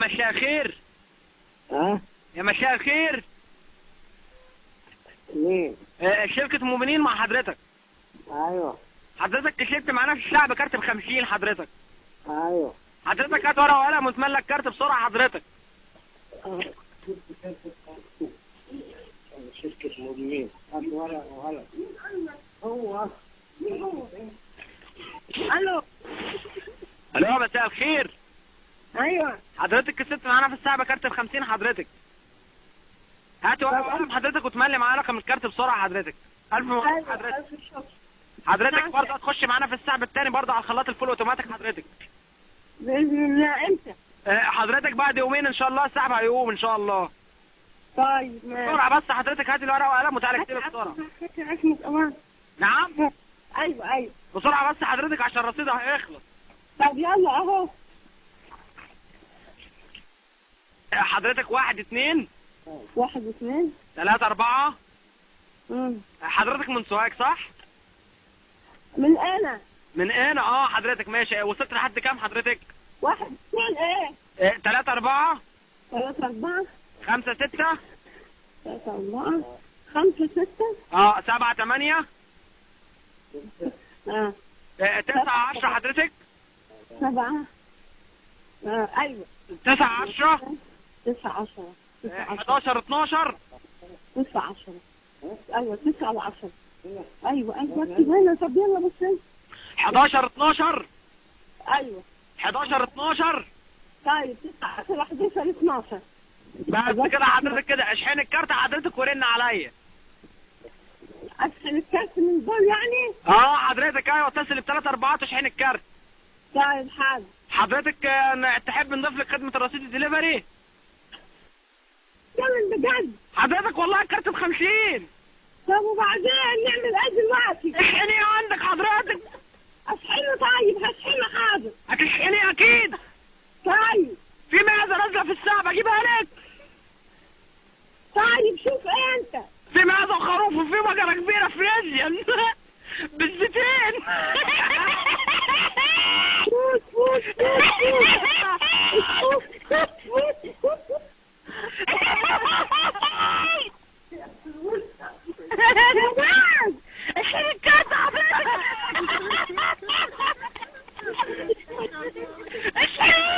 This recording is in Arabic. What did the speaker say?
مساء الخير. ها؟ يا مساء الخير. مين؟ شركة مؤمنين مع حضرتك. ايوه حضرتك كسبت معانا في الشعب كارت ب50 حضرتك. ايوه. حضرتك هات ورقة وقلم وتملى لك كارت بسرعة حضرتك. شركة مؤمنين، هات ورقة وقلم. هو الو. الو مساء الخير. ايوه حضرتك كسبت معانا في الشعب كارت ب50 حضرتك. هات ورقة وقلم حضرتك وتملي معانا رقم الكارت بسرعة حضرتك. ألف مبروك حضرتك. حضرتك برضه هتخش معانا في السحب التاني برضه على الخلاط الفول اوتوماتيك حضرتك. باذن الله. امتى؟ حضرتك بعد يومين ان شاء الله السحب هيقوم ان شاء الله. طيب ماشي. بسرعة بس حضرتك هات الورقة وقلم وتعالى اكتبي بسرعة. اسمك امان. نعم؟ ايوه بسرعة بس حضرتك عشان الرصيد هيخلص. طب يلا اهو. حضرتك 1 2 1 2 3 4. حضرتك من سوهاج صح؟ من انا. من انا حضرتك ماشي. وصلت لحد كام حضرتك؟ 1 2 ايه؟ 3 4 3 4 5 6 3 4 5 6 7 8 9 10 حضرتك. 7 ايوه 9 10 9 10 11 12 9 10 ايوه 9 و10. ايوه اكتب هنا. طب يلا بص. 11 12 ايوه 11 12. طيب 9 10 11 12. بس كده حضرتك كده اشحن الكارت حضرتك ورن عليا. اشحن الكارت من دول يعني؟ حضرتك ايوه اتصل ب3 4 تشحن الكارت. طيب حاضر. حضرتك تحب نضيف لك خدمة الرصيد الدليفري؟ كمل بجد. حضرتك والله الكارت ب50. طب وبعدين نعمل ايه دلوقتي؟ اشحنيه عندك حضرتك. اشحنه. طيب هشحنه حاضر. هتشحنيه اكيد. طيب في معزة نازلة في السحب اجيبها لك. طيب شوف ايه انت. في معزة وخروف وفي بقرة كبيرة فريزيان بالزيتين. فوت فوت فوت فوت فوت فوت. الكارت حضرتك. اشحن.